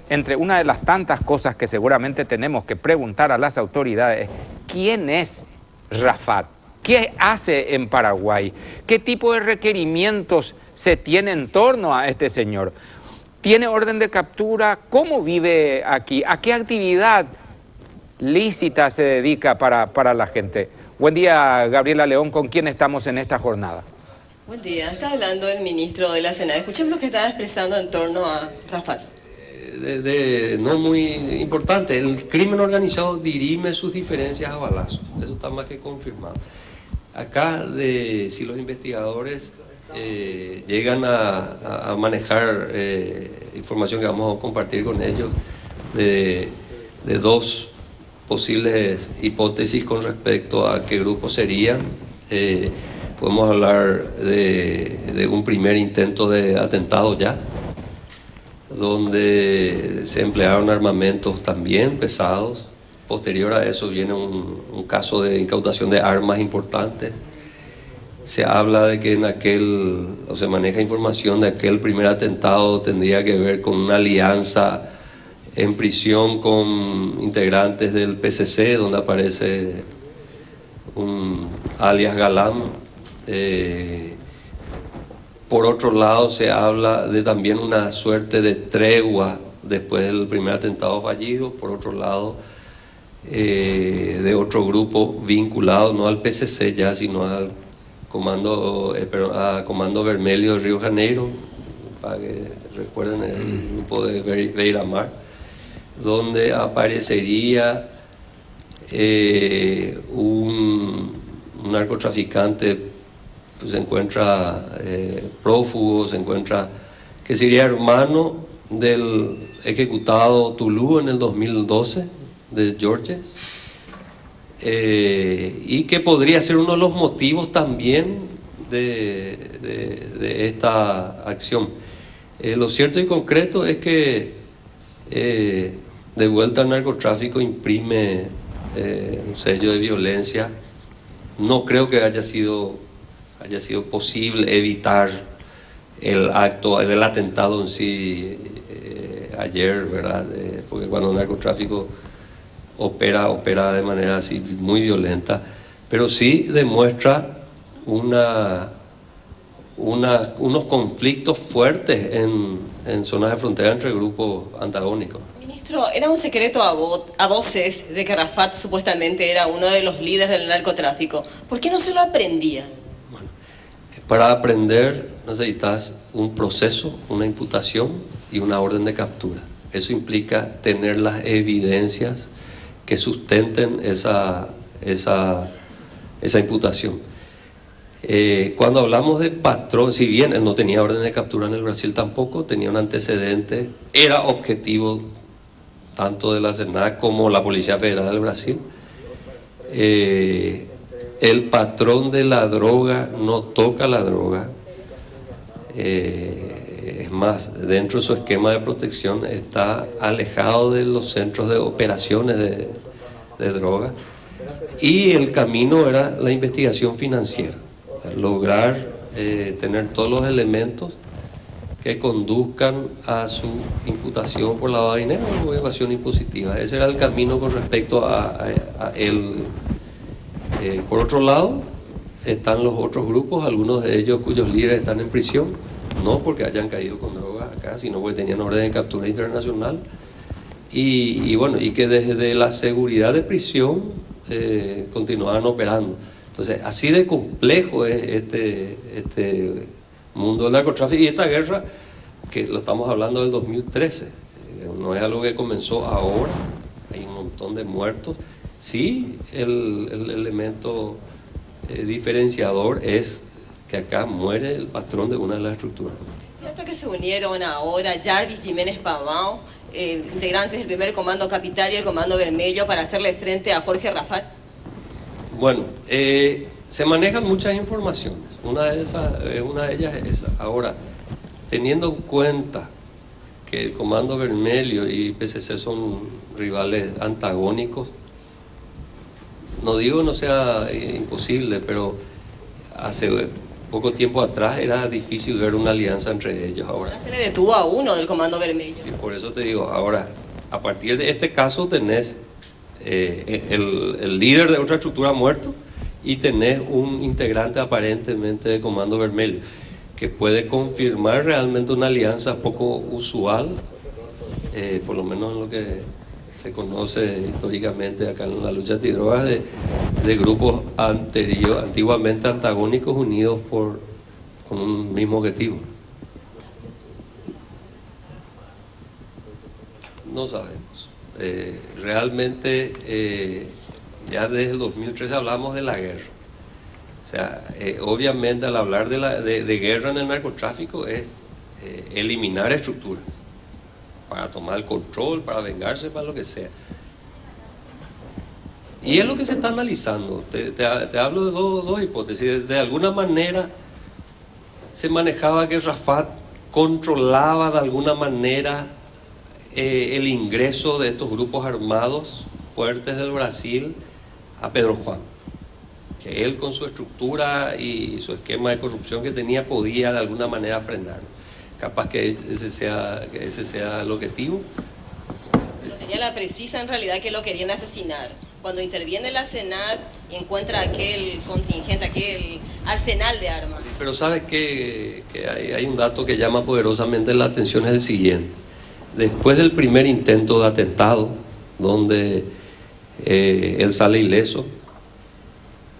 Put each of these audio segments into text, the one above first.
Entre una de las tantas cosas que seguramente tenemos que preguntar a las autoridades, ¿quién es Rafat? ¿Qué hace en Paraguay? ¿Qué tipo de requerimientos se tiene en torno a este señor? ¿Tiene orden de captura? ¿Cómo vive aquí? ¿A qué actividad lícita se dedica para la gente? Buen día, Gabriela León, ¿con quién estamos en esta jornada? Buen día, está hablando el ministro de la Senada. Escuchemos lo que estaba expresando en torno a Rafat. No muy importante, el crimen organizado dirime sus diferencias a balazos, eso está más que confirmado. Acá, si los investigadores llegan a manejar información que vamos a compartir con ellos de dos posibles hipótesis con respecto a qué grupos serían, podemos hablar de un primer intento de atentado ya, donde se emplearon armamentos también pesados. Posterior a eso viene un caso de incautación de armas importantes. Se habla de que se maneja información de aquel primer atentado tendría que ver con una alianza en prisión con integrantes del PCC, donde aparece un alias Galán. Por otro lado, se habla de también una suerte de tregua después del primer atentado fallido. Por otro lado, de otro grupo vinculado no al PCC ya, sino al Comando Vermelho de Río de Janeiro, para que recuerden el grupo de Beira-Mar, donde aparecería un narcotraficante. Pues se encuentra prófugo, se encuentra que sería hermano del ejecutado Tulu en el 2012 de George, y que podría ser uno de los motivos también de esta acción. Lo cierto y concreto es que de vuelta al narcotráfico imprime un sello de violencia. No creo que haya sido posible evitar el atentado en sí ayer, ¿verdad? Porque cuando el narcotráfico opera de manera así muy violenta, pero sí demuestra unos conflictos fuertes en zonas de frontera entre grupos antagónicos. Ministro, era un secreto a voces de que Rafat supuestamente era uno de los líderes del narcotráfico. ¿Por qué no se lo aprendía? Para aprender necesitas un proceso, una imputación y una orden de captura. Eso implica tener las evidencias que sustenten esa imputación. Cuando hablamos de patrón, si bien él no tenía orden de captura en el Brasil tampoco, tenía un antecedente, era objetivo tanto de la Senada como la Policía Federal del Brasil. El patrón de la droga no toca la droga. Es más, dentro de su esquema de protección está alejado de los centros de operaciones de droga. Y el camino era la investigación financiera, lograr tener todos los elementos que conduzcan a su imputación por lavado de dinero o evasión impositiva. Ese era el camino con respecto a él. Por otro lado, están los otros grupos, algunos de ellos cuyos líderes están en prisión, no porque hayan caído con drogas acá, sino porque tenían orden de captura internacional, y que desde la seguridad de prisión continuaban operando. Entonces, así de complejo es este mundo del narcotráfico y esta guerra, que lo estamos hablando del 2013, no es algo que comenzó ahora, hay un montón de muertos. Sí, el elemento diferenciador es que acá muere el patrón de una de las estructuras. ¿Es cierto que se unieron ahora Jarvis Jiménez Pavão, integrantes del primer Comando Capital y el Comando Vermelho, para hacerle frente a Jorge Rafat? Bueno, se manejan muchas informaciones. Una de ellas es ahora, teniendo en cuenta que el Comando Vermelho y PCC son rivales antagónicos. No digo no sea imposible, pero hace poco tiempo atrás era difícil ver una alianza entre ellos. Ahora Se le detuvo a uno del Comando Vermelho. sí, por eso te digo, ahora, a partir de este caso tenés el líder de otra estructura muerto y tenés un integrante aparentemente del Comando Vermelho, que puede confirmar realmente una alianza poco usual, por lo menos en lo que se conoce históricamente acá en la lucha antidrogas, de grupos antiguamente antagónicos unidos con un mismo objetivo. No sabemos. Realmente ya desde el 2013 hablamos de la guerra. O sea, obviamente al hablar de guerra en el narcotráfico es eliminar estructuras para tomar el control, para vengarse, para lo que sea. Y es lo que se está analizando. Te hablo de dos hipótesis. De alguna manera se manejaba que Rafat controlaba de alguna manera el ingreso de estos grupos armados fuertes del Brasil a Pedro Juan, que él con su estructura y su esquema de corrupción que tenía podía de alguna manera frenarlo. Capaz que ese sea el objetivo. Tenía la precisa en realidad que lo querían asesinar. Cuando interviene la CENAR y encuentra aquel contingente, aquel arsenal de armas. Sí, pero sabes que hay un dato que llama poderosamente la atención, es el siguiente. Después del primer intento de atentado, donde él sale ileso,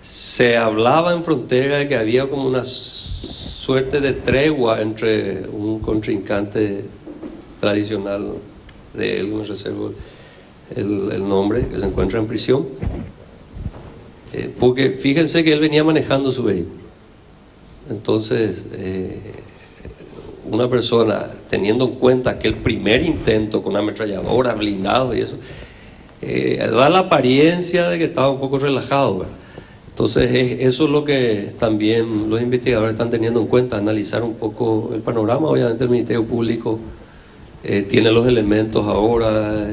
se hablaba en frontera de que había como una suerte de tregua entre un contrincante tradicional de él, me reservo el nombre, que se encuentra en prisión, porque fíjense que él venía manejando su vehículo. Entonces, una persona, teniendo en cuenta que el primer intento con ametralladora, blindados y eso, da la apariencia de que estaba un poco relajado, ¿verdad? Entonces eso es lo que también los investigadores están teniendo en cuenta, analizar un poco el panorama. Obviamente el Ministerio Público tiene los elementos ahora,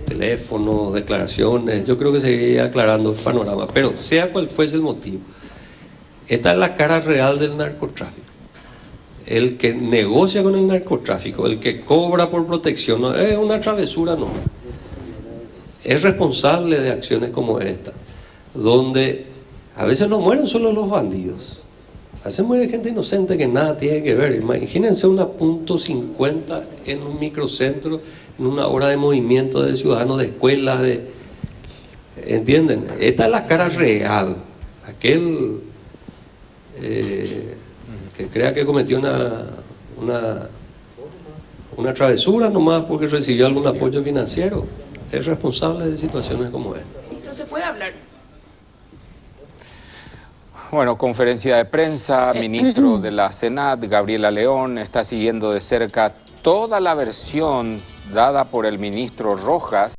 teléfonos, declaraciones, yo creo que seguirá aclarando el panorama, pero sea cual fuese el motivo, esta es la cara real del narcotráfico. El que negocia con el narcotráfico, el que cobra por protección, no es una travesura, no. Es responsable de acciones como esta, donde a veces no mueren solo los bandidos, a veces muere gente inocente que nada tiene que ver. Imagínense una .50 en un microcentro, en una hora de movimiento de ciudadanos, de escuelas, ¿entienden? Esta es la cara real. Aquel que crea que cometió una travesura nomás porque recibió algún apoyo financiero, es responsable de situaciones como esta. Entonces puede hablar. Bueno, conferencia de prensa, ministro de la Senat, Gabriela León, está siguiendo de cerca toda la versión dada por el ministro Rojas.